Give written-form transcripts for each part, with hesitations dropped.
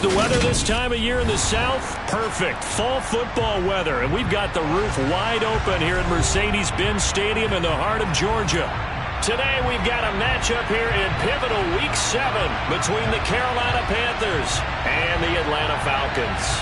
The weather this time of year in the South, perfect. Fall football weather, and we've got the roof wide open here at Mercedes-Benz Stadium in the heart of Georgia. Today we've got a matchup here in pivotal Week 7 between the Carolina Panthers and the Atlanta Falcons.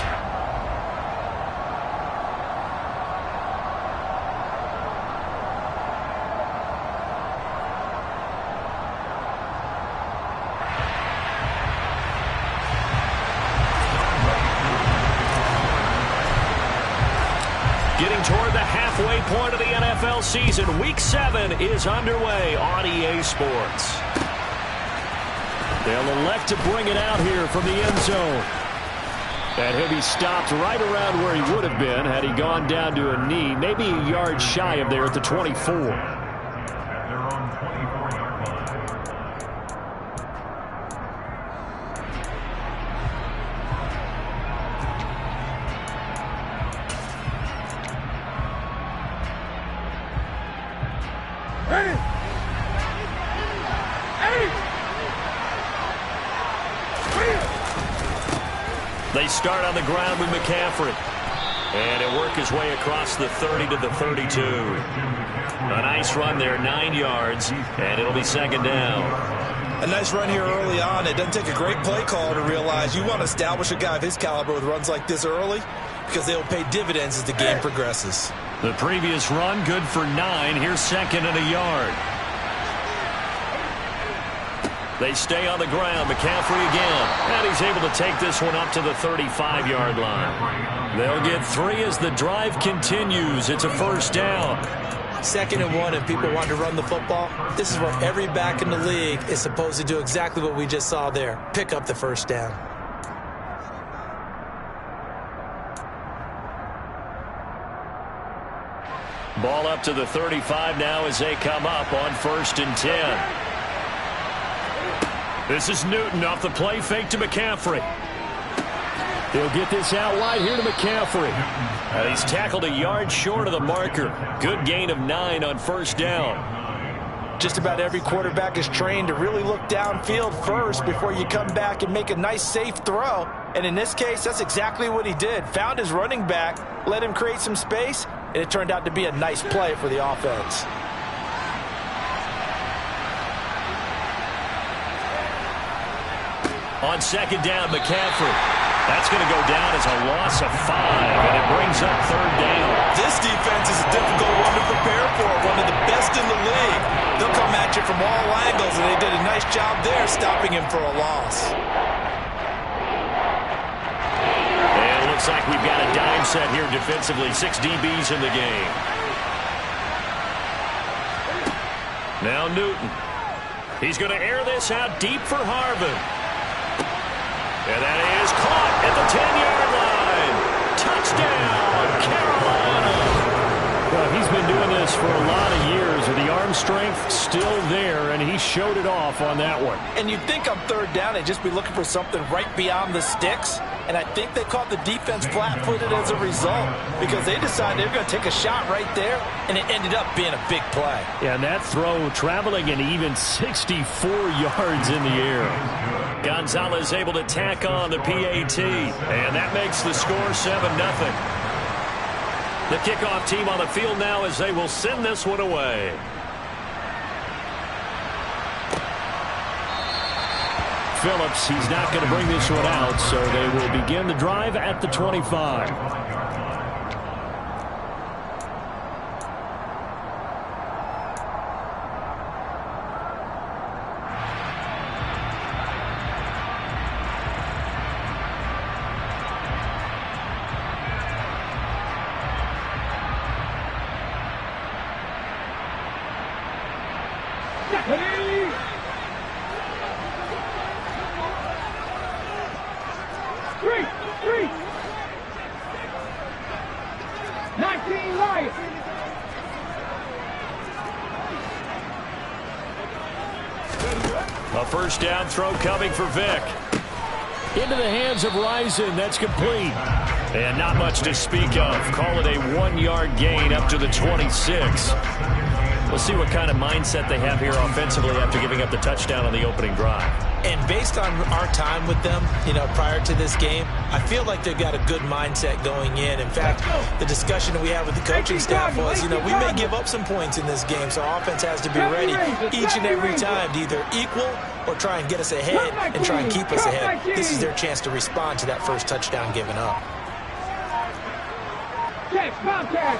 Getting toward the halfway point of the NFL season, Week 7 is underway on EA Sports. They'll elect to bring it out here from the end zone. And he'll be stopped right around where he would have been had he gone down to a knee, maybe a yard shy of there at the 24. They start on the ground with McCaffrey. And he'll work his way across the 30 to the 32. A nice run there, 9 yards, and it'll be second down. A nice run here early on. It doesn't take a great play caller to realize you want to establish a guy of his caliber with runs like this early because they will pay dividends as the game progresses. The previous run, good for 9. Here's second and a yard. They stay on the ground. McCaffrey again. And he's able to take this one up to the 35-yard line. They'll get 3 as the drive continues. It's a first down. 2nd and 1, and people want to run the football. This is where every back in the league is supposed to do exactly what we just saw there. Pick up the first down. Ball up to the 35 now as they come up on 1st and 10. This is Newton off the play fake to McCaffrey. He'll get this out wide here to McCaffrey. He's tackled a yard short of the marker. Good gain of 9 on 1st down. Just about every quarterback is trained to really look downfield first before you come back and make a nice safe throw. And in this case, that's exactly what he did. Found his running back, let him create some space, and it turned out to be a nice play for the offense. On 2nd down, McCaffrey. That's going to go down as a loss of 5, and it brings up 3rd down. This defense is a difficult one to prepare for, one of the best in the league. They'll come at you from all angles, and they did a nice job there stopping him for a loss. And it looks like we've got a dime set here defensively. 6 DBs in the game. Now Newton. He's going to air this out deep for Harvin. And that is caught at the 10-yard line. Touchdown, Carolina. Well, he's been doing this for a lot of years, and the arm strength still there, and he showed it off on that one. And you'd think on 3rd down they'd just be looking for something right beyond the sticks, and I think they caught the defense flat-footed as a result because they decided they were going to take a shot right there, and it ended up being a big play. Yeah, and that throw traveling an even 64 yards in the air. Gonzalez able to tack on the PAT, and that makes the score 7-0. The kickoff team on the field now as they will send this one away. Phillips, he's not going to bring this one out, so they will begin the drive at the 25. A first down throw coming for Vick. Into the hands of Rison. That's complete. And not much to speak of. Call it a 1-yard gain up to the 26. We'll see what kind of mindset they have here offensively after giving up the touchdown on the opening drive. And based on our time with them, prior to this game, I feel like they've got a good mindset going in. In fact, the discussion we had with the coaching staff was, we may give up some points in this game, so our offense has to be ready each and every time to either equal or try and get us ahead and try and keep us ahead. This is their chance to respond to that first touchdown given up. Check, Bobcat.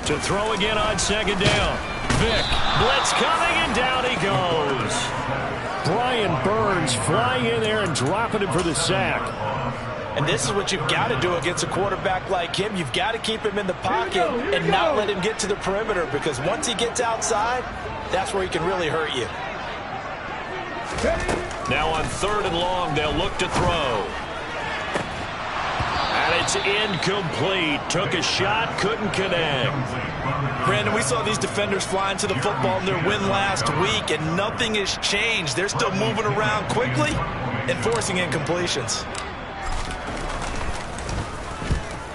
To throw again on second down. Vick, blitz coming, and down he goes. Brian Burns flying in there and dropping him for the sack. And this is what you've got to do against a quarterback like him. You've got to keep him in the pocket and not let him get to the perimeter, because once he gets outside, that's where he can really hurt you. Now on 3rd and long, they'll look to throw. And it's incomplete. Took a shot, couldn't connect. Brandon, we saw these defenders flying to the football in their win last week, and nothing has changed. They're still moving around quickly and forcing incompletions.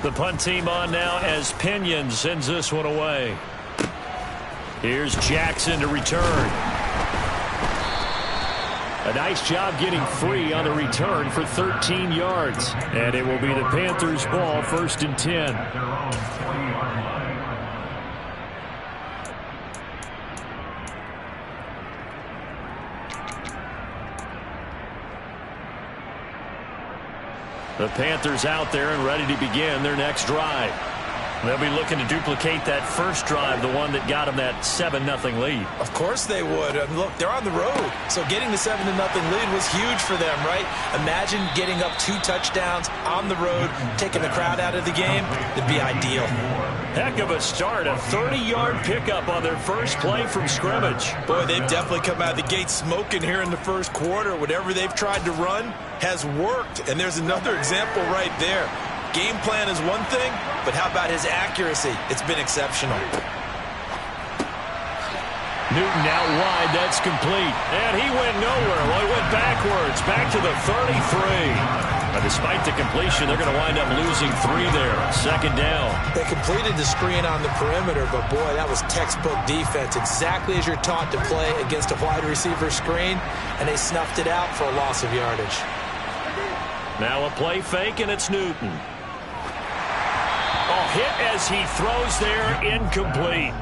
The punt team on now as Pinion sends this one away. Here's Jackson to return. A nice job getting free on the return for 13 yards. And it will be the Panthers' ball, 1st and 10. The Panthers out there and ready to begin their next drive. They'll be looking to duplicate that first drive, the one that got them that 7-0 lead. Of course they would. Look, they're on the road, so getting the 7-0 lead was huge for them, right? Imagine getting up 2 touchdowns on the road, taking the crowd out of the game. It'd be ideal. Heck of a start, a 30-yard pickup on their first play from scrimmage. Boy, they've definitely come out of the gate smoking here in the first quarter. Whatever they've tried to run has worked, and there's another example right there. Game plan is one thing, but how about his accuracy? It's been exceptional. Newton out wide, that's complete. And he went nowhere. Well, he went backwards, back to the 33. But despite the completion, they're going to wind up losing 3 there. 2nd down. They completed the screen on the perimeter, but boy, that was textbook defense. Exactly as you're taught to play against a wide receiver screen, and they snuffed it out for a loss of yardage. Now a play fake, and it's Newton. Oh, hit as he throws there, incomplete.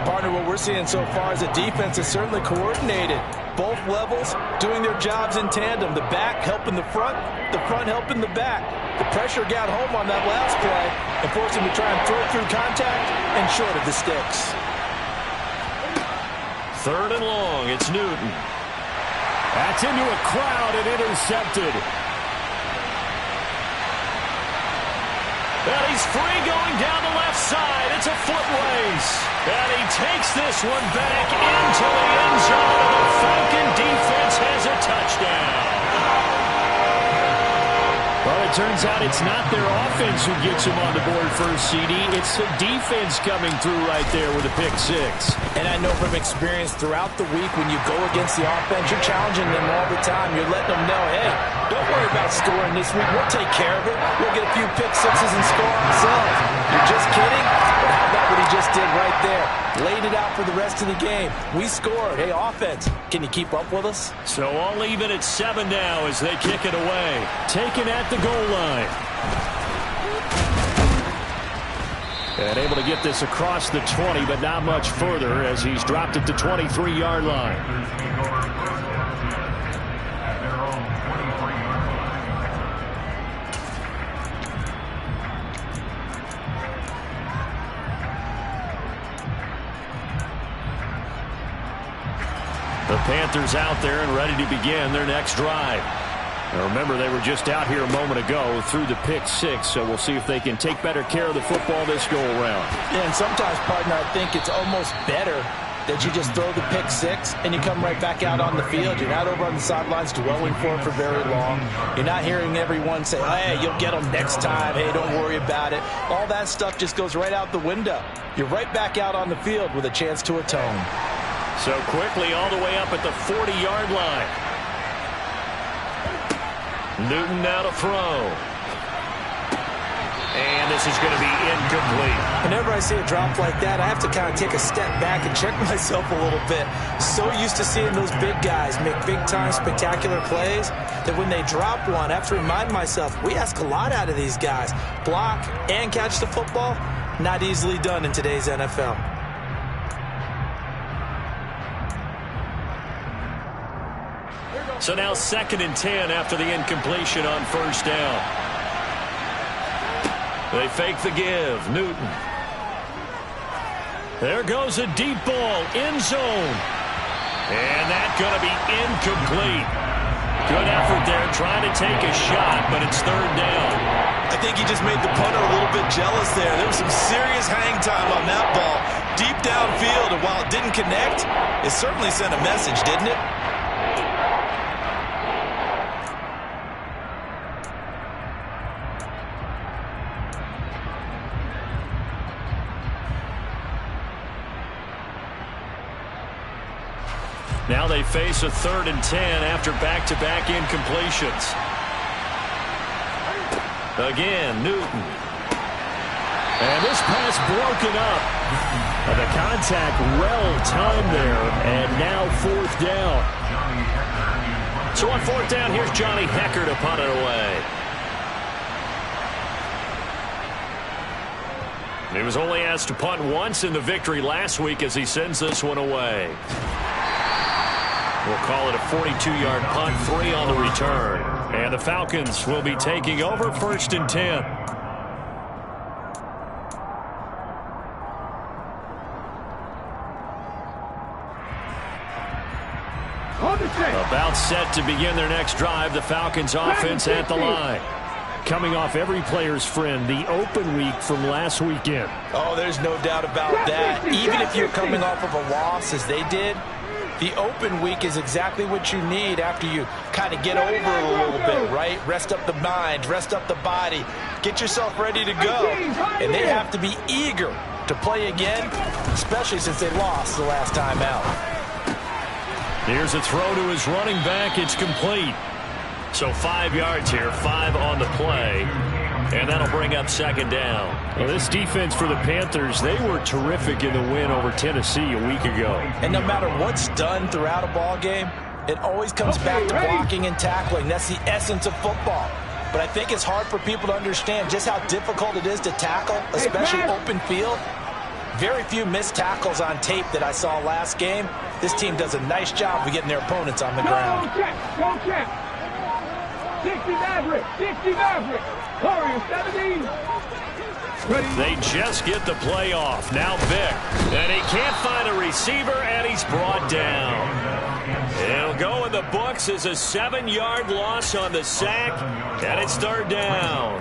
Partner, what we're seeing so far is the defense is certainly coordinated. Both levels doing their jobs in tandem. The back helping the front helping the back. The pressure got home on that last play and forced him to try and throw through contact and short of the sticks. 3rd and long, it's Newton. That's into a crowd and intercepted. And he's free going down the left side. It's a foot race. And he takes this one back into the end zone. And the Falcon defense has a touchdown. Well, it turns out it's not their offense who gets him on the board first, CD. It's the defense coming through right there with a pick 6. And I know from experience throughout the week when you go against the offense, you're challenging them all the time. You're letting them know, hey, don't worry about scoring this week. We'll take care of it. We'll get a few pick 6s and score ourselves. You're just kidding? But how about what he just did right there? Laid it out for the rest of the game. We scored. Hey, offense, can you keep up with us? So all even at 7 now as they kick it away. Taken at the goal line. And able to get this across the 20, but not much further as he's dropped at the 23-yard line. The Panthers out there and ready to begin their next drive. Now remember, they were just out here a moment ago through the pick 6, so we'll see if they can take better care of the football this go-around. Yeah, and sometimes, partner, I think it's almost better that you just throw the pick 6 and you come right back out on the field. You're not over on the sidelines dwelling for it for very long. You're not hearing everyone say, hey, you'll get them next time. Hey, don't worry about it. All that stuff just goes right out the window. You're right back out on the field with a chance to atone. So quickly all the way up at the 40-yard line. Newton now to throw. And this is going to be incomplete. Whenever I see a drop like that, I have to kind of take a step back and check myself a little bit. So used to seeing those big guys make big-time spectacular plays that when they drop one, I have to remind myself, we ask a lot out of these guys. Block and catch the football, not easily done in today's NFL. So now 2nd and 10 after the incompletion on first down. They fake the give. Newton. There goes a deep ball. End zone. And that's going to be incomplete. Good effort there trying to take a shot, but it's 3rd down. I think he just made the punter a little bit jealous there. There was some serious hang time on that ball. Deep downfield, and while it didn't connect, it certainly sent a message, didn't it? Now they face a 3rd and 10 after back-to-back incompletions. Again, Newton. And this pass broken up. And the contact well-timed there. And now 4th down. So on 4th down, here's Johnny Hekker to punt it away. He was only asked to punt once in the victory last week as he sends this one away. We'll call it a 42-yard punt, 3 on the return. And the Falcons will be taking over 1st and 10. About set to begin their next drive, the Falcons offense at the line. Coming off every player's friend, the open week from last weekend. Oh, there's no doubt about that. Even if you're coming off of a loss as they did, the open week is exactly what you need after you kind of get over it a little bit, right? Rest up the mind, rest up the body, get yourself ready to go. And they have to be eager to play again, especially since they lost the last time out. Here's a throw to his running back. It's complete. So 5 yards here, 5 on the play. And that'll bring up 2nd down. Well, this defense for the Panthers, they were terrific in the win over Tennessee a week ago. And no matter what's done throughout a ball game, it always comes back to blocking and tackling. That's the essence of football. But I think it's hard for people to understand just how difficult it is to tackle, especially open field. Very few missed tackles on tape that I saw last game. This team does a nice job of getting their opponents on the ground. Go check. 60 Maverick. 60 Maverick. Warrior 17. They just get the play off. Now Vick. And he can't find a receiver, and he's brought down. It'll go in the books as a 7-yard loss on the sack, and it's 3rd down.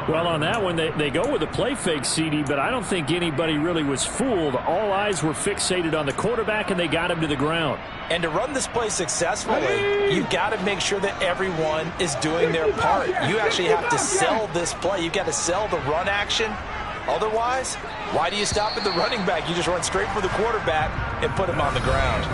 Well, on that one, they go with a play fake, CD, but I don't think anybody really was fooled. All eyes were fixated on the quarterback, and they got him to the ground. And to run this play successfully, you've got to make sure that everyone is doing their part. You actually have to sell this play. You've got to sell the run action. Otherwise, why do you stop at the running back? You just run straight for the quarterback and put him on the ground.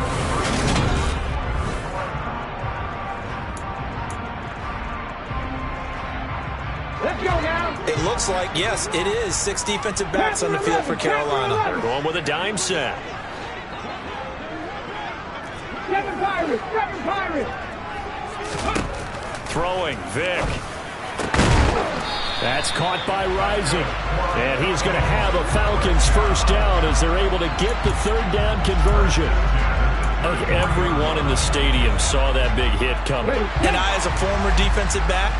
Let's go now. It looks like, yes, it is 6 defensive backs on the field for Carolina. They're going with a dime set. 7 Pirates. 7 Pirates. Throwing, Vick. That's caught by Rising. And he's going to have a Falcons 1st down as they're able to get the 3rd down conversion. Everyone in the stadium saw that big hit coming. And I, as a former defensive back,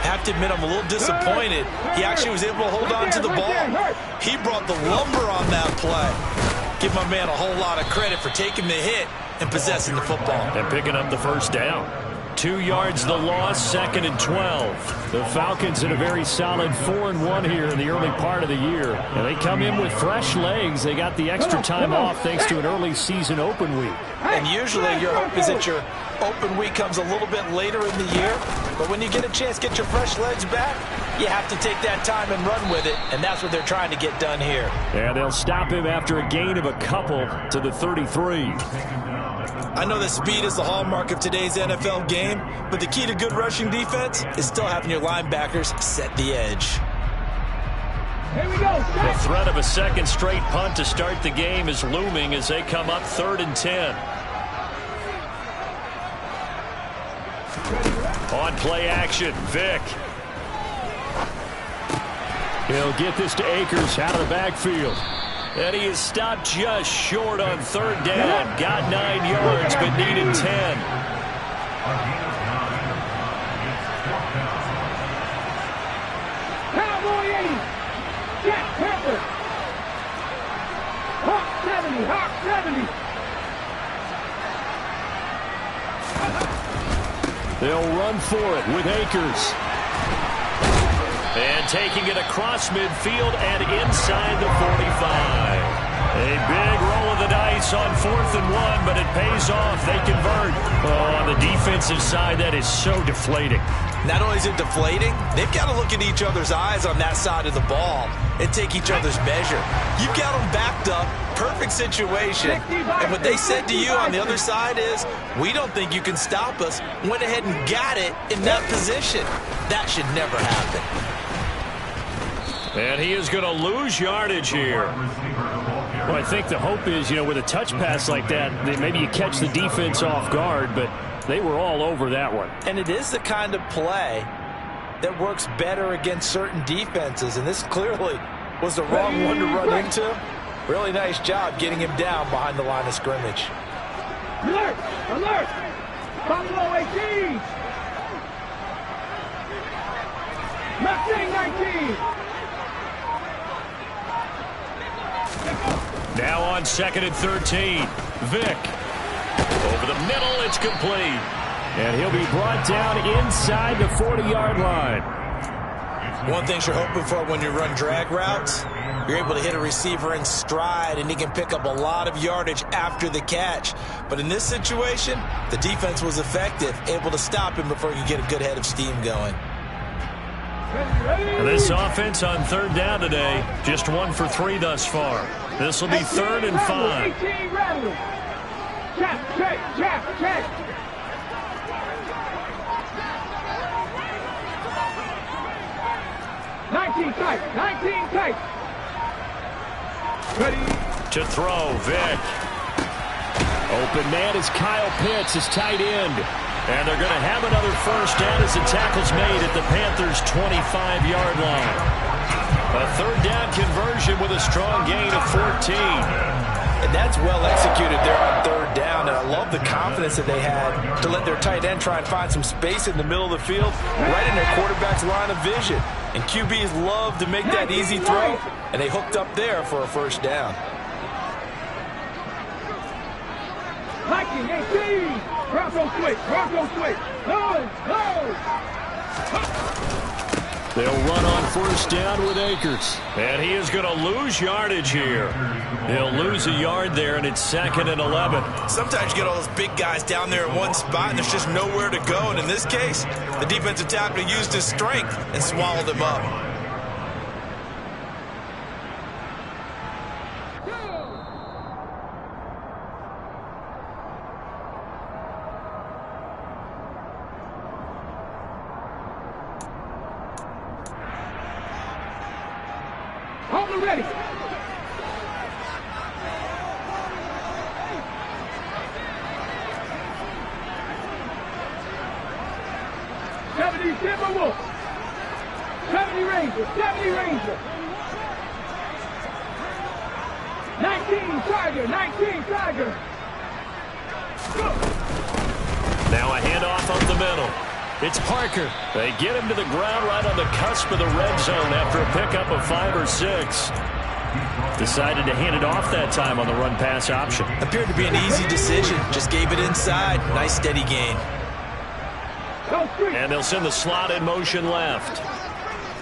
have to admit I'm a little disappointed. He actually was able to hold on to the ball. He brought the lumber on that play. Give my man a whole lot of credit for taking the hit and possessing the football. And picking up the 1st down. 2 yards the loss, 2nd and 12. The Falcons in a very solid 4-1 here in the early part of the year. And they come in with fresh legs. They got the extra time off thanks to an early season open week. And usually your hope is that your open week comes a little bit later in the year. But when you get a chance to get your fresh legs back, you have to take that time and run with it. And that's what they're trying to get done here. And they'll stop him after a gain of a couple to the 33. I know that speed is the hallmark of today's NFL game, but the key to good rushing defense is still having your linebackers set the edge. Here we go. The threat of a second straight punt to start the game is looming as they come up 3rd and 10. On play action, Vick. He'll get this to Akers out of the backfield. And he is stopped just short on 3rd down. Got 9 yards, but needed 10. Cowboy 80. Jack Pepper. Hawk 70. Hawk 70. They'll run for it with Akers. And taking it across midfield and inside the 45. A big roll of the dice on 4th and 1, but it pays off. They convert. Oh, on the defensive side, that is so deflating. Not only is it deflating, they've got to look at each other's eyes on that side of the ball and take each other's measure. You've got them backed up, perfect situation, and what they said to you on the other side is, we don't think you can stop us. Went ahead and got it in that position. That should never happen. And he is going to lose yardage here. Well, I think the hope is, with a touch pass like that, that maybe you catch the defense off guard, but they were all over that one. And it is the kind of play that works better against certain defenses, and this clearly was the wrong one to run into. Really nice job getting him down behind the line of scrimmage. Alert! Alert! Buffalo 18! Mustang 19! Now on 2nd and 13. Vick. Over the middle, it's complete. And he'll be brought down inside the 40-yard line. One thing you're hoping for when you run drag routes, you're able to hit a receiver in stride, and he can pick up a lot of yardage after the catch. But in this situation, the defense was effective, able to stop him before he could get a good head of steam going. This offense on 3rd down today, just 1 for 3 thus far. This will be 3rd and 5. 18 Rattler. Check, check, check, check. Tight, 19 tight. Ready. To throw, Vick. Open man is Kyle Pitts, his tight end. And they're going to have another first down as the tackle's made at the Panthers' 25-yard line. A 3rd down conversion with a strong gain of 14. And that's well executed there on 3rd down. And I love the confidence that they had to let their tight end try and find some space in the middle of the field, right in their quarterback's line of vision. And QBs love to make that easy throw, and they hooked up there for a first down. Hiking 18. Bronco switch. Bronco switch. No. They'll run on 1st down with Akers. And he is going to lose yardage here. He'll lose a yard there, and it's 2nd and 11. Sometimes you get all those big guys down there in one spot, and there's just nowhere to go. And in this case, the defensive tackle used his strength and swallowed him up. Hold it ready. Timberwolf. 70 Ranger. 70 Ranger. 19 Tiger. 19 Tiger. Now a handoff up the middle. It's Parker. They get him to the ground right on the cusp of the red zone after a pickup of 5 or 6. Decided to hand it off that time on the run-pass option. Appeared to be an easy decision. Just gave it inside. Nice steady gain. And they'll send the slot in motion left.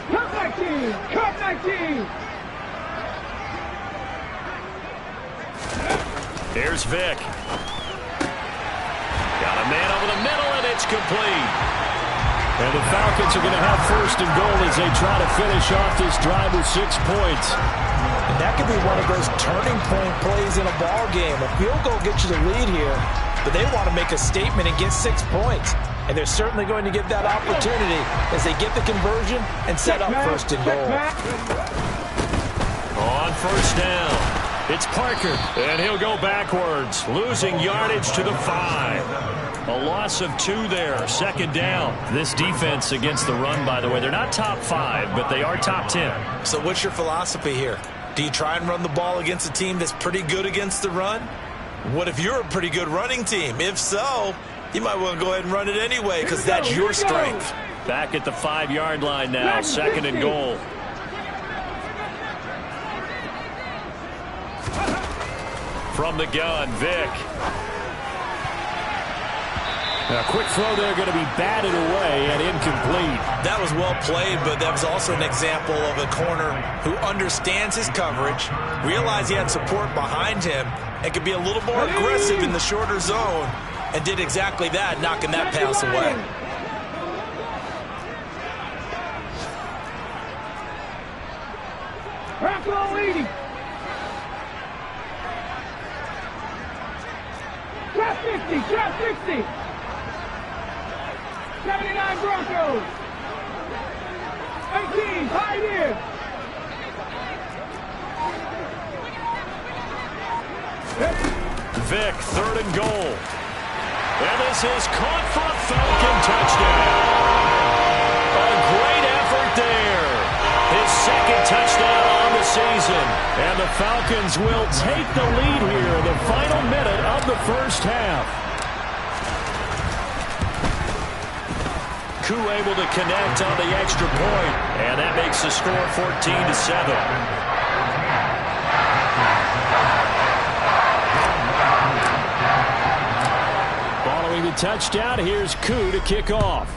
Cut 19. Cut 19. Here's Vick. Got a man over the middle, and it's complete. And the Falcons are going to have 1st and goal as they try to finish off this drive with 6 points. And that could be one of those turning point plays in a ball game. A field goal gets you the lead here, but they want to make a statement and get 6 points. And they're certainly going to get that opportunity as they get the conversion and set up 1st and goal. first down. It's Parker, and he'll go backwards, losing yardage to the 5. A loss of 2 there, 2nd down. This defense against the run, by the way, they're not top 5, but they are top 10. So what's your philosophy here? Do you try and run the ball against a team that's pretty good against the run? What if you're a pretty good running team? If so, you might want to go ahead and run it anyway because that's your strength. Back at the 5-yard line now, 2nd and goal. From the gun, Vick. A quick throw there, going to be batted away and incomplete. That was well played, but that was also an example of a corner who understands his coverage, realized he had support behind him, and could be a little more aggressive in the shorter zone, and did exactly that, knocking that pass away. leading. Trap 60, trap 60. 79 Broncos. 18, Pioneer. Vick, 3rd and goal. And this is caught for a Falcon touchdown. A great effort there. His 2nd touchdown on the season. And the Falcons will take the lead here in the final minute of the first half. Koo able to connect on the extra point. And that makes the score 14-7. Following the touchdown, here's Koo to kick off.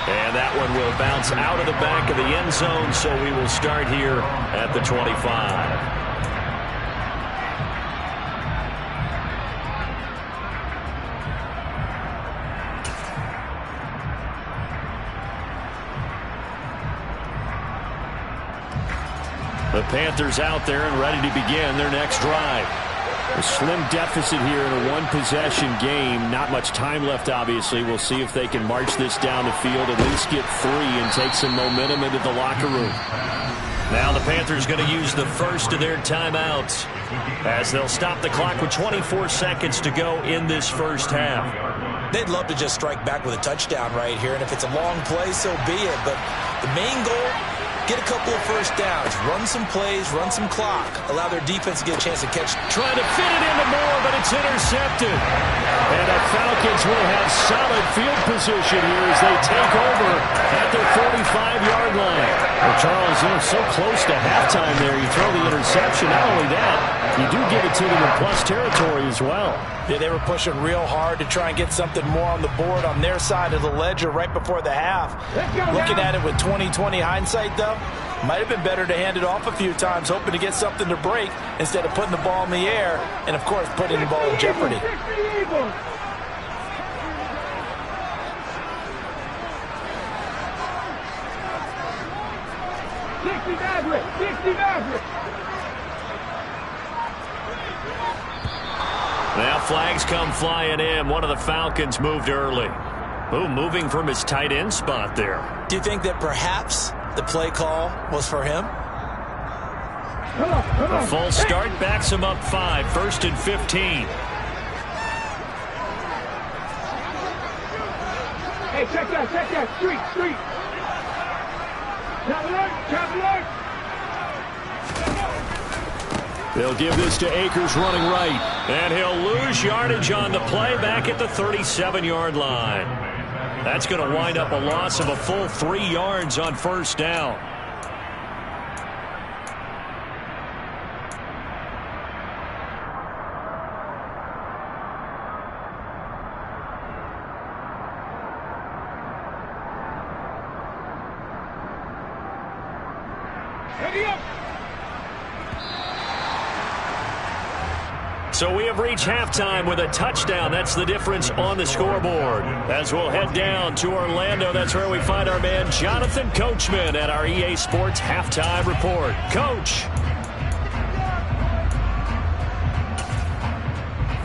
And that one will bounce out of the back of the end zone, so we will start here at the 25. The Panthers out there and ready to begin their next drive. A slim deficit here in a one-possession game. Not much time left, obviously. We'll see if they can march this down the field, at least get 3 and take some momentum into the locker room. Now the Panthers going to use the first of their timeouts as they'll stop the clock with 24 seconds to go in this first half. They'd love to just strike back with a touchdown right here, and if it's a long play, so be it. But the main goal, get a couple of first downs, run some plays, run some clock, allow their defense to get a chance to catch. Trying to fit it into Moore, but it's intercepted. And the Falcons will have solid field position here as they take over at their 45-yard line. Well, Charles, they're so close to halftime there. You throw the interception. Not only that, you do give it to them in plus territory as well. Yeah, they were pushing real hard to try and get something more on the board on their side of the ledger right before the half. Looking at it with 20/20 hindsight, though, might have been better to hand it off a few times, hoping to get something to break instead of putting the ball in the air and, of course, putting the ball in jeopardy. 60 Maverick, 60 Maverick. Now flags come flying in. One of the Falcons moved early. Ooh, moving from his tight end spot there. Do you think that perhaps the play call was for him? A full start backs him up 5. 1st and 15. Hey, check that, street. Trap alert. They'll give this to Akers running right. And he'll lose yardage on the play back at the 37-yard line. That's going to wind up a loss of a full 3 yards on first down. Ready up. So we have reached halftime with a touchdown. That's the difference on the scoreboard. As we'll head down to Orlando, that's where we find our man Jonathan Coachman at our EA Sports Halftime Report. Coach.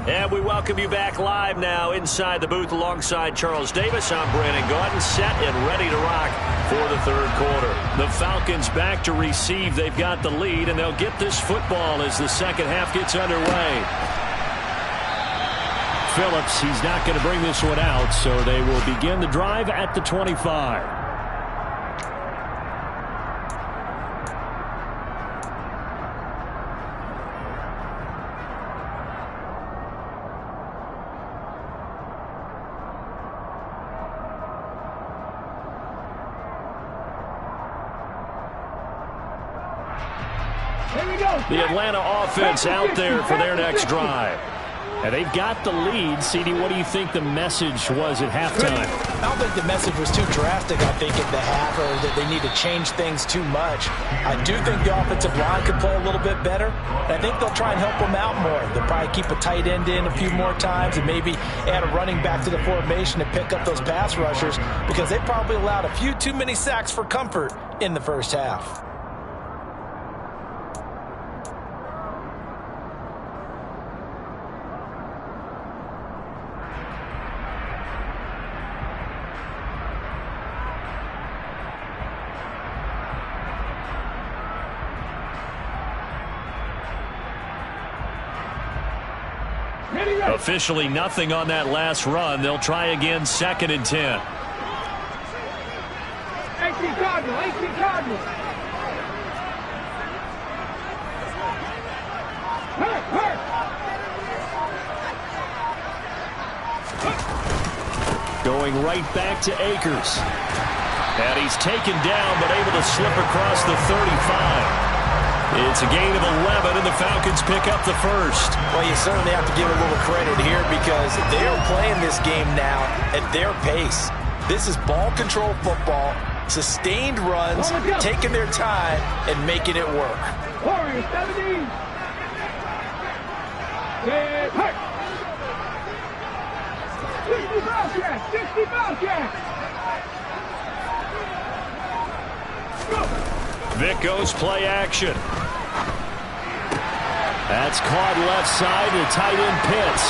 And we welcome you back live now inside the booth alongside Charles Davis. I'm Brandon Gaudin, set and ready to rock for the third quarter. The Falcons back to receive. They've got the lead, and they'll get this football as the second half gets underway. Phillips, he's not going to bring this one out, so they will begin the drive at the 25. The Atlanta offense out there for their next drive. And they've got the lead. CD, what do you think the message was at halftime? I don't think the message was too drastic, I think, at the half, or that they need to change things too much. I do think the offensive line could play a little bit better. And I think they'll try and help them out more. They'll probably keep a tight end in a few more times and maybe add a running back to the formation to pick up those pass rushers, because they probably allowed a few too many sacks for comfort in the first half. Officially nothing on that last run. They'll try again, 2nd and 10. 18 Cardinal, 18 Cardinal. Hurt. Going right back to Akers. And he's taken down, but able to slip across the 35. It's a gain of 11, and the Falcons pick up the first. Well, you certainly have to give a little credit here, because they are playing this game now at their pace. This is ball control football, sustained runs, taking their time, and making it work. Warriors 17. Get hurt. 60 Bobcats, 60 Bobcats. Vic goes play action. That's caught left side to tight end Pitts.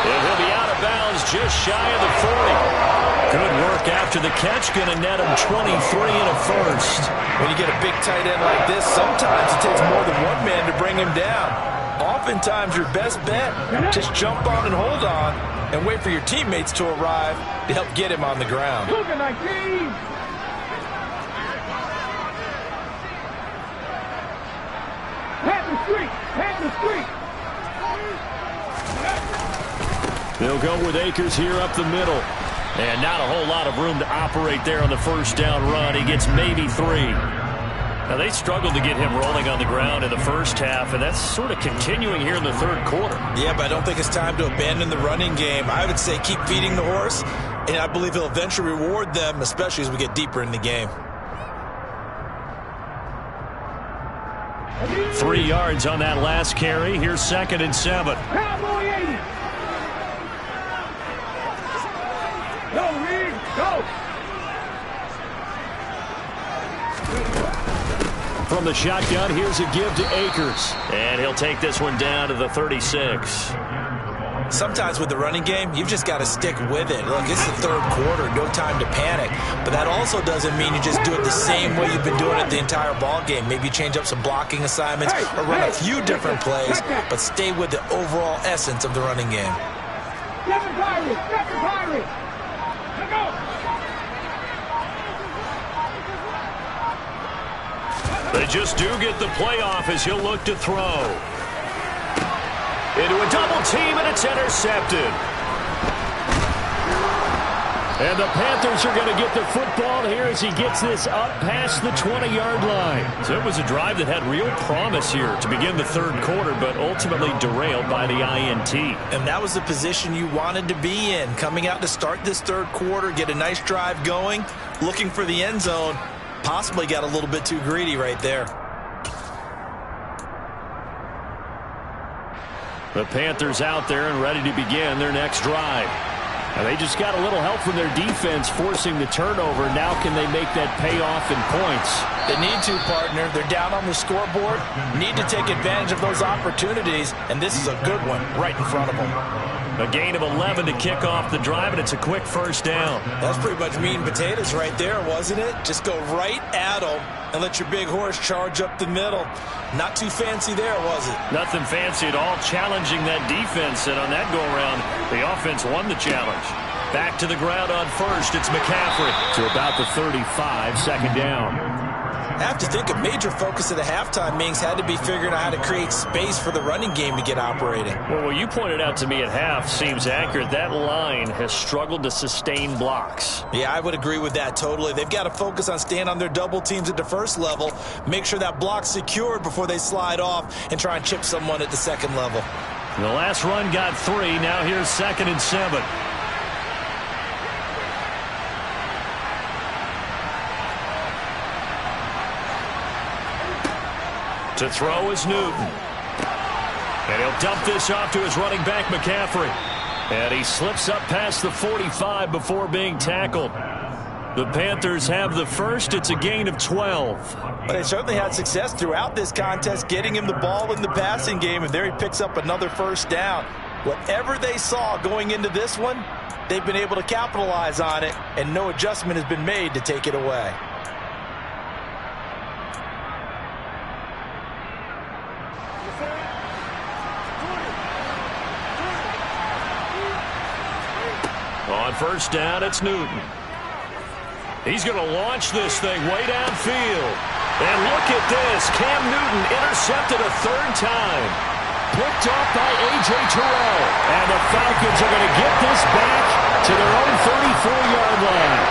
And he'll be out of bounds just shy of the 40. Good work after the catch. Going to net him 23 and a first. When you get a big tight end like this, sometimes it takes more than one man to bring him down. Oftentimes your best bet, just jump on and hold on and wait for your teammates to arrive to help get him on the ground. Cougar 19. They'll go with Akers here up the middle. And not a whole lot of room to operate there on the first down run. He gets maybe 3. Now, they struggled to get him rolling on the ground in the first half, and that's sort of continuing here in the third quarter. Yeah, but I don't think it's time to abandon the running game. I would say keep feeding the horse, and I believe he'll eventually reward them, especially as we get deeper in the game. 3 yards on that last carry. Here's 2nd and 7. Cowboy 80. Go, Reed, go. From the shotgun, here's a give to Akers. And he'll take this one down to the 36. Sometimes with the running game, you've just got to stick with it. Look, it's the third quarter, no time to panic. But that also doesn't mean you just do it the same way you've been doing it the entire ball game. Maybe change up some blocking assignments or run a few different plays, but stay with the overall essence of the running game. Second Pirates. Let's go. They just do get the playoff as he'll look to throw. Into a double team, and it's intercepted. And the Panthers are going to get the football here as he gets this up past the 20-yard line. So it was a drive that had real promise here to begin the third quarter, but ultimately derailed by the INT. And that was the position you wanted to be in, coming out to start this third quarter, get a nice drive going, looking for the end zone. Possibly got a little bit too greedy right there. The Panthers out there and ready to begin their next drive. And they just got a little help from their defense forcing the turnover. Now can they make that pay off in points? They need to, partner. They're down on the scoreboard. Need to take advantage of those opportunities, and this is a good one right in front of them. A gain of 11 to kick off the drive, and it's a quick first down. That's pretty much meat and potatoes right there, wasn't it? Just go right at them and let your big horse charge up the middle. Not too fancy there, was it? Nothing fancy at all, challenging that defense, and on that go-around, the offense won the challenge. Back to the ground on first, it's McCaffrey. To about the 35, second down. I have to think a major focus of the halftime meetings had to be figuring out how to create space for the running game to get operating. Well, what you pointed out to me at half seems accurate. That line has struggled to sustain blocks. Yeah, I would agree with that totally. They've got to focus on staying on their double teams at the first level, make sure that block's secured before they slide off and try and chip someone at the second level. The last run got 3. Now here's 2nd and 7. To throw is Newton. And he'll dump this off to his running back, McCaffrey. And he slips up past the 45 before being tackled. The Panthers have the first. It's a gain of 12. But they certainly had success throughout this contest, getting him the ball in the passing game, and there he picks up another first down. Whatever they saw going into this one, they've been able to capitalize on it, and no adjustment has been made to take it away. On first down, it's Newton. He's going to launch this thing way downfield. And look at this. Cam Newton intercepted a 3rd time. Picked off by A.J. Terrell. And the Falcons are going to get this back to their own 34-yard line.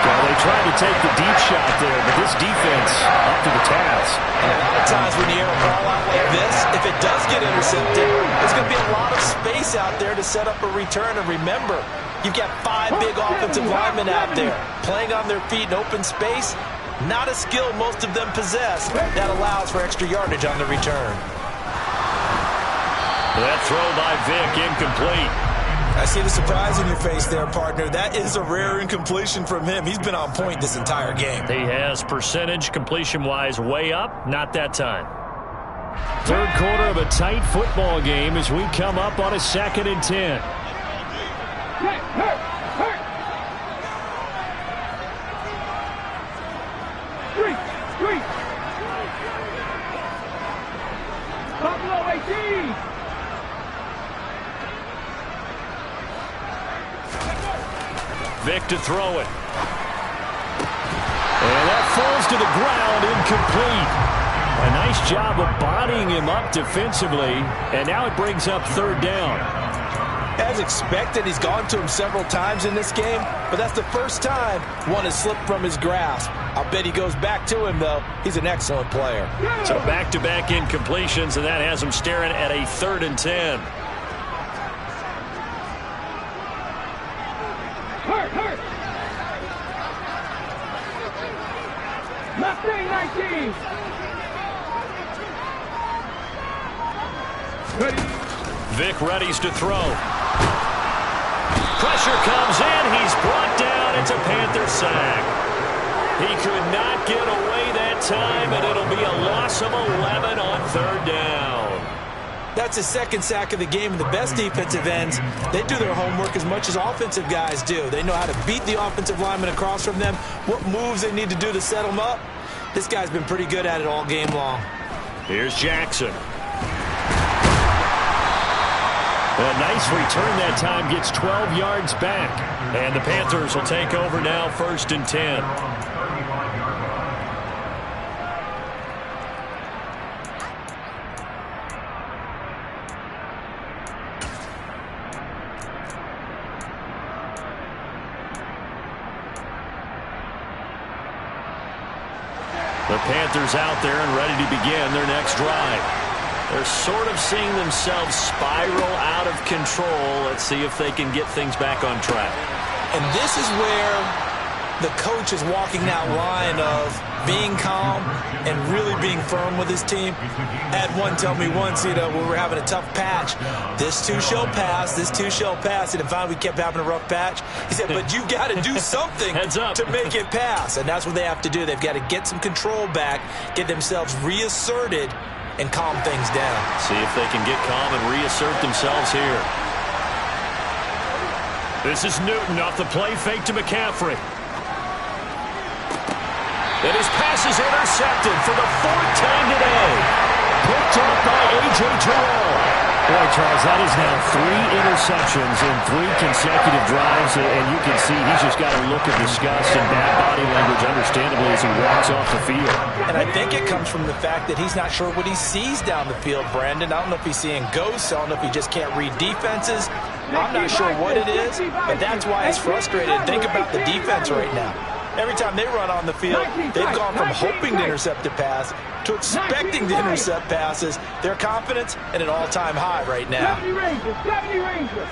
Well, they tried to take the deep shot there, but this defense up to the task. And a lot of times when you air a ball out like this, if it does get intercepted, there's going to be a lot of space out there to set up a return. And remember, you've got 5 big offensive linemen out there playing on their feet in open space. Not a skill most of them possess. That allows for extra yardage on the return. That throw by Vic incomplete. I see the surprise in your face there, partner. That is a rare incompletion from him. He's been on point this entire game. He has percentage completion-wise way up. Not that time. 3rd quarter of a tight football game as we come up on a 2nd and 10. Buffalo 18. Vic to throw it. And that falls to the ground, incomplete. A nice job of bodying him up defensively, and now it brings up 3rd down. As expected, he's gone to him several times in this game, but that's the first time one has slipped from his grasp. I'll bet he goes back to him, though. He's an excellent player. So back-to-back incompletions, and that has him staring at a 3rd and 10. Hurt. Mustang 19. Ready. Vic readies to throw. Pressure comes in. He's brought down. It's a Panther sack. He could not get away that time, and it'll be a loss of 11 on 3rd down. That's his 2nd sack of the game, and the best defensive ends, they do their homework as much as offensive guys do. They know how to beat the offensive lineman across from them, what moves they need to do to set them up. This guy's been pretty good at it all game long. Here's Jackson. A nice return that time, gets 12 yards back. And the Panthers will take over now, 1st and 10. The Panthers out there and ready to begin their next drive. They're sort of seeing themselves spiral out of control. Let's see if they can get things back on track. And this is where the coach is walking that line of being calm and really being firm with his team. Had one tell me once, when we were having a tough patch, this too shall pass, this too shall pass. And finally we kept having a rough patch. He said, but you got to do something to make it pass. And that's what they have to do. They've got to get some control back, get themselves reasserted, and calm things down. See if they can get calm and reassert themselves here. This is Newton off the play fake to McCaffrey. And his pass is intercepted for the fourth time today. Picked up by A.J. Terrell. Boy, Charles, that is now 3 interceptions in 3 consecutive drives, and you can see he's just got a look of disgust and bad body language, understandably, as he walks off the field. And I think it comes from the fact that he's not sure what he sees down the field, Brandon. I don't know if he's seeing ghosts. I don't know if he just can't read defenses. I'm not sure what it is, but that's why he's frustrated. Think about the defense right now. Every time they run on the field, they've gone from hoping to intercept a pass to expecting to intercept passes. Their confidence at an all-time high right now. 70 Rangers.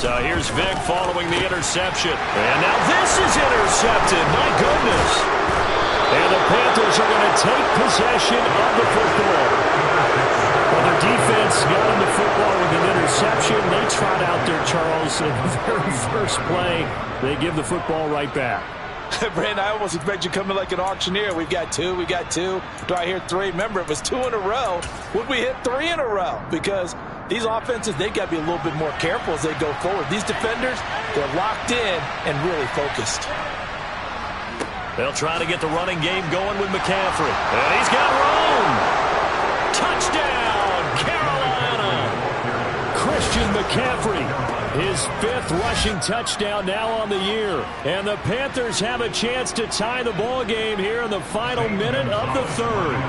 So here's Vic following the interception. And now this is intercepted. My goodness. And the Panthers are going to take possession of the football. Well, their defense got in the football with an interception. They trot out there, Charles, in the very first play. They give the football right back. Brandon, I almost expect you coming like an auctioneer. We've got 2, we got 2. Do I hear 3? Remember, it was 2 in a row. Would we hit 3 in a row? Because these offenses, they got to be a little bit more careful as they go forward. These defenders, they're locked in and really focused. They'll try to get the running game going with McCaffrey. And he's got room. Touchdown, Carolina. Christian McCaffrey, his 5th rushing touchdown now on the year. And the Panthers have a chance to tie the ball game here in the final minute of the 3rd.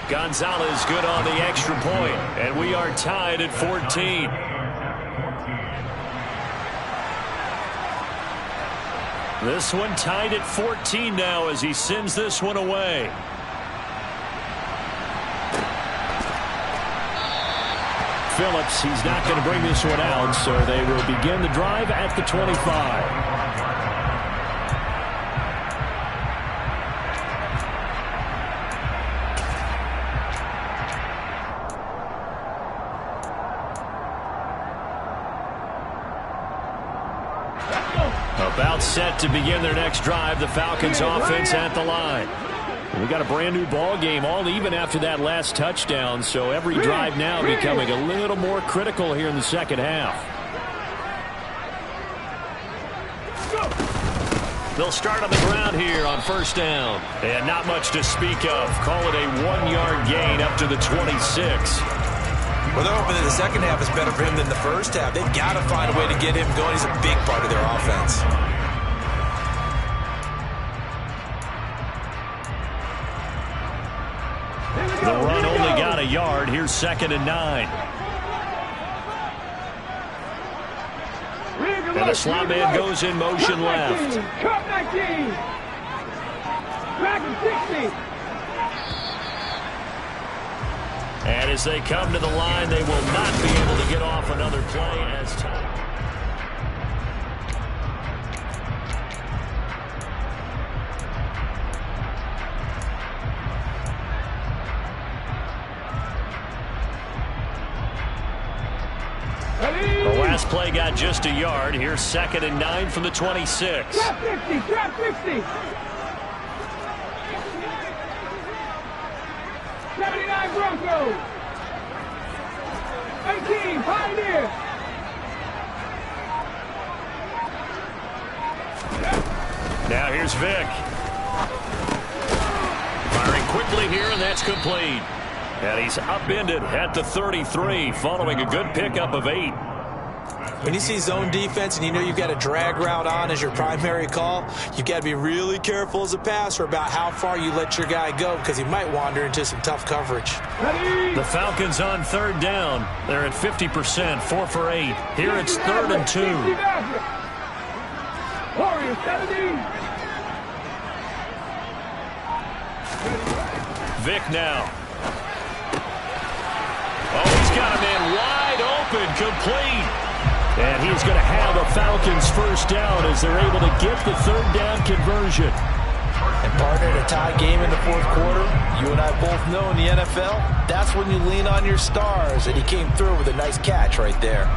Gonzalez good on the extra point, and we are tied at 14. This one tied at 14 now as he sends this one away. Phillips, he's not going to bring this one out, so they will begin the drive at the 25. About set to begin their next drive, the Falcons offense at the line. We got a brand new ball game, all even after that last touchdown, so every drive now becoming a little more critical here in the second half. They'll start on the ground here on first down. And not much to speak of. Call it a 1-yard gain up to the 26. Well, they're hoping that the second half is better for him than the first half. They've got to find a way to get him going. He's a big part of their offense. The run only got a yard. Here's 2nd and 9. And the slot man goes in motion left. Cut 19. Back 60. And as they come to the line, they will not be able to get off another play as time. The last play got just a yard. Here's 2nd and 9 from the 26. Trap 60. Trap 60. 79 Broncos. 18 Pioneers. Now here's Vic. Firing quickly here, and that's complete. And he's upended at the 33 following a good pickup of 8. When you see zone defense and you know you've got a drag route on as your primary call, you've got to be really careful as a passer about how far you let your guy go because he might wander into some tough coverage. The Falcons on 3rd down. They're at 50%, 4 for 8. Here it's 3rd and 2. Warriors 17. Vick now. Oh, he's got a man wide open, complete. And he's going to have a Falcons first down as they're able to get the third down conversion. And partner, in a tie game in the fourth quarter, you and I both know in the NFL, that's when you lean on your stars. And he came through with a nice catch right there.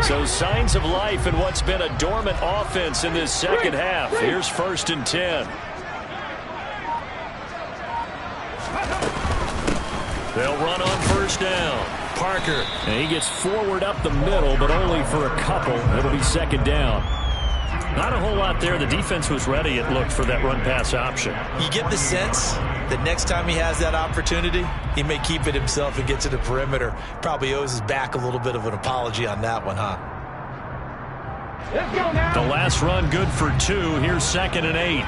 So signs of life in what's been a dormant offense in this second half. Here's 1st and 10. They'll run on first down. Parker. And he gets forward up the middle, but only for a couple. It'll be 2nd down. Not a whole lot there. The defense was ready, it looked, for that run-pass option. You get the sense that next time he has that opportunity, he may keep it himself and get to the perimeter. Probably owes his back a little bit of an apology on that one, huh? Let's go now. The last run good for 2. Here's 2nd and 8.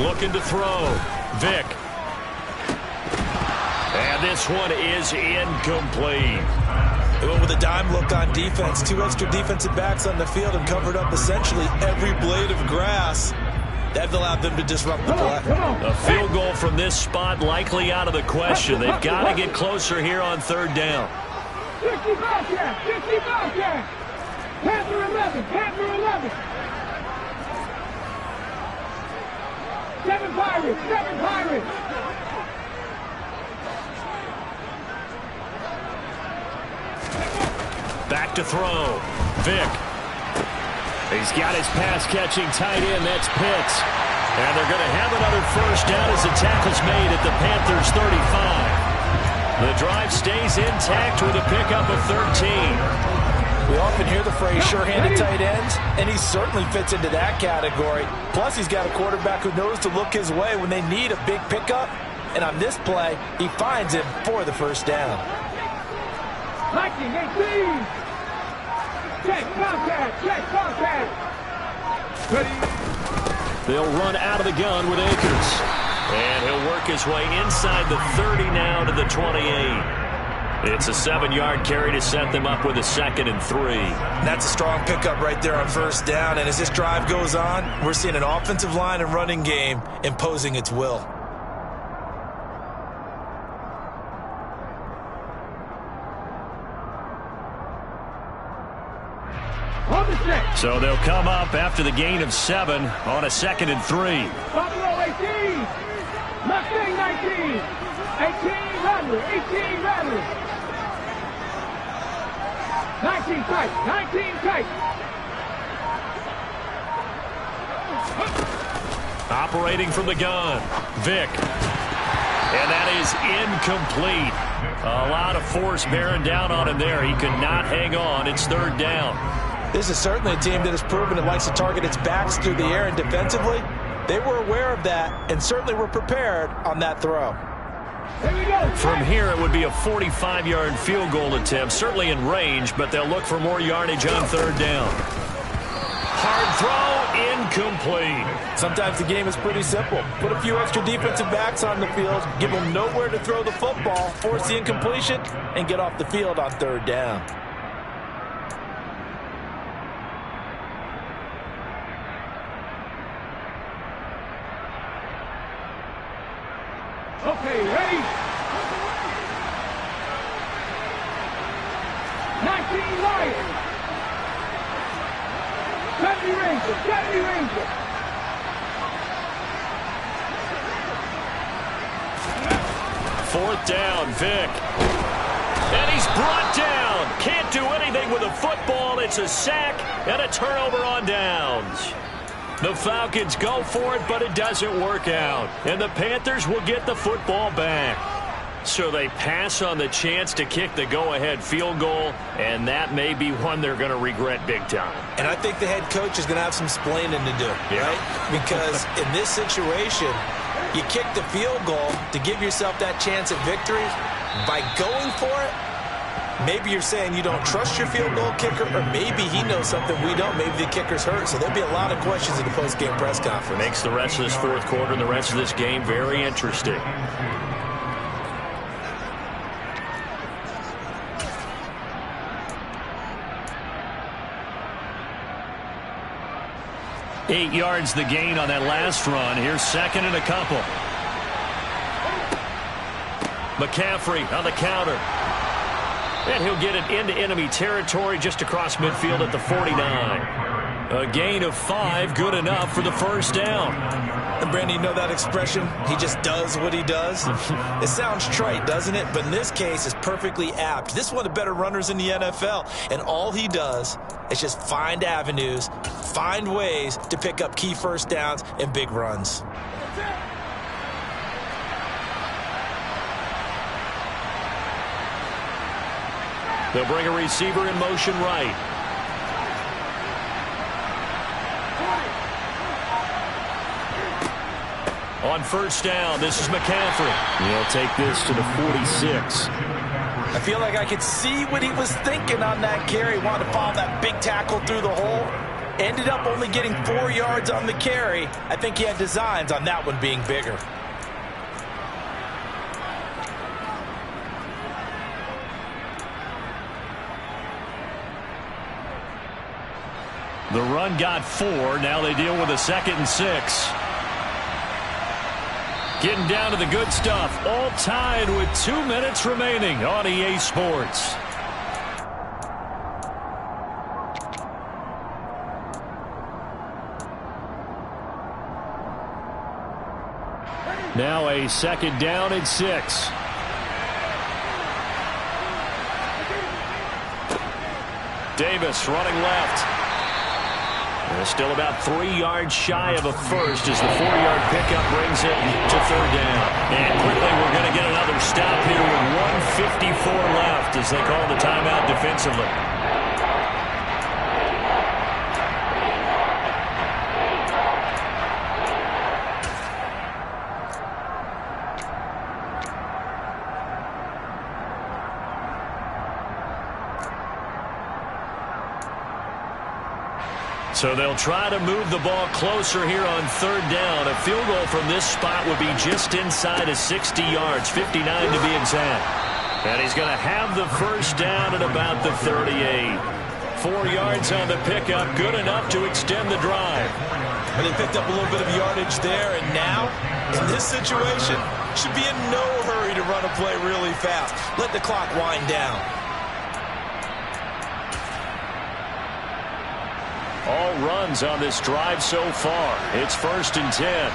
Looking to throw. Vick. And this one is incomplete. They went with a dime look on defense. 2 extra defensive backs on the field and covered up essentially every blade of grass. That allowed them to disrupt the play. A field goal from this spot likely out of the question. They've got to get closer here on 3rd down. 60 Bobcats, 60 Bobcats. Panther 11, Panther 11. 7 Pirates, 7 Pirates. Back to throw. Vick. He's got his pass-catching tight end. That's Pitts. And they're going to have another first down as the tackle's made at the Panthers' 35. The drive stays intact with a pickup of 13. We often hear the phrase sure-handed tight ends, and he certainly fits into that category. Plus, he's got a quarterback who knows to look his way when they need a big pickup. And on this play, he finds him for the first down. 1918. Check Bobcat, check Bobcat. They'll run out of the gun with Akers. And he'll work his way inside the 30 now to the 28. It's a 7-yard carry to set them up with a 2nd and 3. That's a strong pickup right there on first down. And as this drive goes on, we're seeing an offensive line and running game imposing its will. So they'll come up after the gain of 7 on a 2nd and 3. Buffalo 18. Mustang 19. 18 Rattler, 18 Rattler. 19 tight, 19 tight. Operating from the gun. Vick. And that is incomplete. A lot of force bearing down on him there. He could not hang on. It's 3rd down. This is certainly a team that has proven it likes to target its backs through the air and defensively. They were aware of that and certainly were prepared on that throw. Here we go. From here, it would be a 45-yard field goal attempt, certainly in range, but they'll look for more yardage on 3rd down. Hard throw, incomplete. Sometimes the game is pretty simple. Put a few extra defensive backs on the field, give them nowhere to throw the football, force the incompletion, and get off the field on 3rd down. Okay, ready? 19 Lions. 70 Rangers, 70 Rangers. Fourth down, Vick. And he's brought down. Can't do anything with a football. It's a sack and a turnover on downs. The Falcons go for it, but it doesn't work out. And the Panthers will get the football back. So they pass on the chance to kick the go-ahead field goal, and that may be one they're going to regret big time. And I think the head coach is going to have some splaining to do, right? Because in this situation, you kick the field goal to give yourself that chance at victory. By going for it, Maybe you're saying you don't trust your field goal kicker, or maybe he knows something we don't. Maybe the kicker's hurt. So there'll be a lot of questions in the post-game press conference. Makes the rest of this fourth quarter and the rest of this game very interesting. Eight yards the gain on that last run. Here's second and a couple. McCaffrey on the counter. And he'll get it into enemy territory just across midfield at the 49. A gain of 5, good enough for the first down. And Brandon, you know that expression? He just does what he does? It sounds trite, doesn't it? But in this case, it's perfectly apt. This is one of the better runners in the NFL. And all he does is just find avenues, find ways to pick up key first downs and big runs. They'll bring a receiver in motion right. On first down, this is McCaffrey. He'll take this to the 46. I feel like I could see what he was thinking on that carry. Wanted to follow that big tackle through the hole. Ended up only getting 4 yards on the carry. I think he had designs on that one being bigger. The run got 4. Now they deal with a 2nd and 6. Getting down to the good stuff. All tied with 2 minutes remaining on EA Sports. Now a 2nd down and 6. Davis running left. And still about 3 yards shy of a first as the 4-yard pickup brings it to 3rd down. And quickly we're going to get another stop here with 1:54 left as they call the timeout defensively. So they'll try to move the ball closer here on 3rd down. A field goal from this spot would be just inside of 60 yards, 59 to be exact. And he's going to have the first down at about the 38. 4 yards on the pickup, good enough to extend the drive. And they picked up a little bit of yardage there, and now, in this situation, should be in no hurry to run a play really fast. Let the clock wind down. All runs on this drive so far. It's 1st and 10.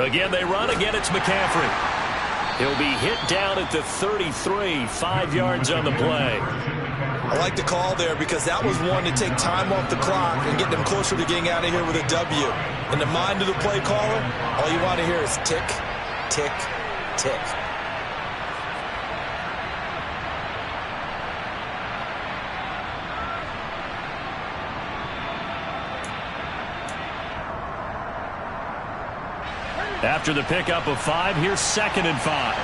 Again, they run. Again, it's McCaffrey. He'll be hit down at the 33, 5 yards on the play. I like the call there because that was one to take time off the clock and get them closer to getting out of here with a W. In the mind of the play caller, all you want to hear is tick, tick, tick. After the pickup of 5, here's 2nd and 5.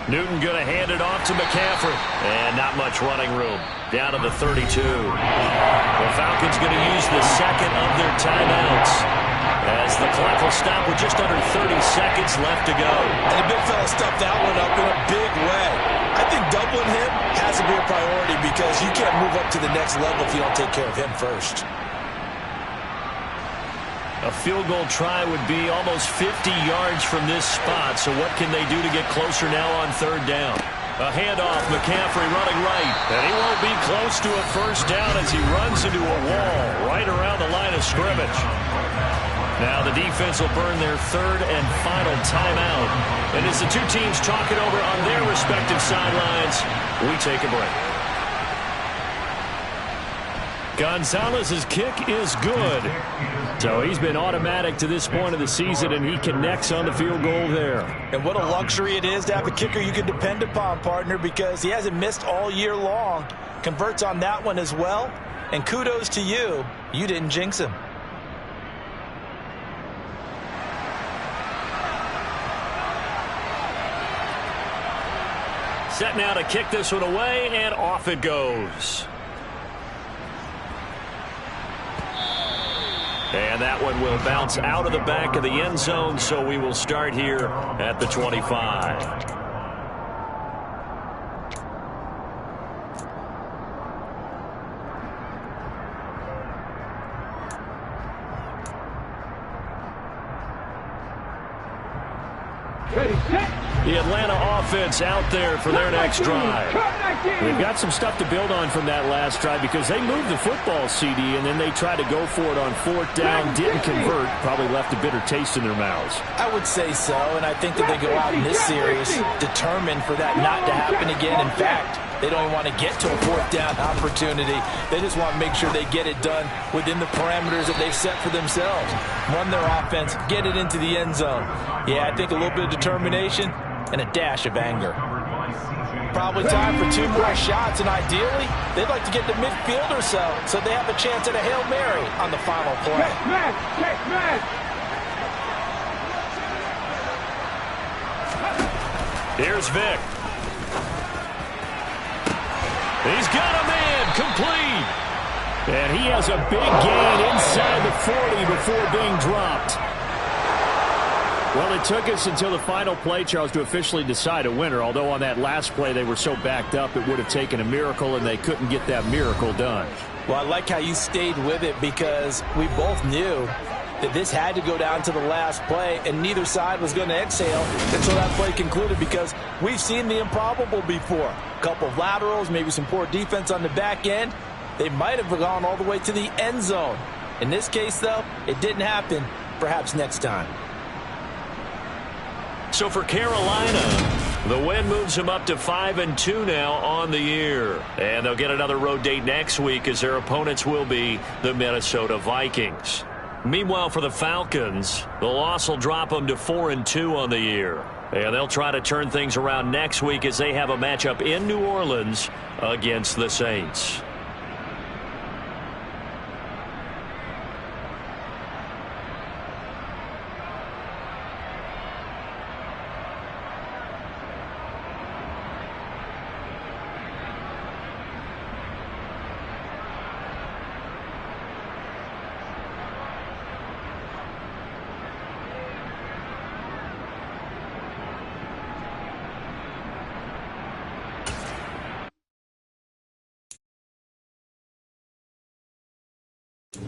Newton going to hand it off to McCaffrey. And not much running room. Down to the 32. The Falcons going to use the 2nd of their timeouts as the clock will stop with just under 30 seconds left to go. And the big fella stuffed that one up in a big way. I think doubling him has to be a priority because you can't move up to the next level if you don't take care of him first. A field goal try would be almost 50 yards from this spot. So what can they do to get closer now on 3rd down? A handoff, McCaffrey running right. And he won't be close to a first down as he runs into a wall right around the line of scrimmage. Now the defense will burn their third and final timeout. And as the two teams talk it over on their respective sidelines, we take a break. Gonzalez's kick is good. So he's been automatic to this point of the season, and he connects on the field goal there. And what a luxury it is to have a kicker you can depend upon, partner, because he hasn't missed all year long. Converts on that one as well. And kudos to you. You didn't jinx him. Set now to kick this one away, and off it goes. And that one will bounce out of the back of the end zone, so we will start here at the 25. Ready, set. The Atlanta offense out there for their next drive. They've got some stuff to build on from that last drive because they moved the football, CD, and then they tried to go for it on fourth down, didn't convert, probably left a bitter taste in their mouths. I would say so, and I think that they go out in this series determined for that not to happen again. In fact, they don't even want to get to a fourth down opportunity. They just want to make sure they get it done within the parameters that they've set for themselves. Run their offense, get it into the end zone. Yeah, I think a little bit of determination and a dash of anger. Probably time for 2 more shots, and ideally, they'd like to get to midfield or so they have a chance at a Hail Mary on the final play. Check man. Here's Vic. He's got a man complete. And he has a big gain inside the 40 before being dropped. Well, it took us until the final play, Charles, to officially decide a winner. Although on that last play they were so backed up it would have taken a miracle, and they couldn't get that miracle done. Well, I like how you stayed with it because we both knew that this had to go down to the last play, and neither side was going to exhale until that play concluded because we've seen the improbable before. A couple of laterals, maybe some poor defense on the back end. They might have gone all the way to the end zone. In this case, though, it didn't happen. Perhaps next time. So for Carolina, the win moves them up to 5-2 now on the year. And they'll get another road date next week as their opponents will be the Minnesota Vikings. Meanwhile, for the Falcons, the loss will drop them to 4-2 on the year. And they'll try to turn things around next week as they have a matchup in New Orleans against the Saints. You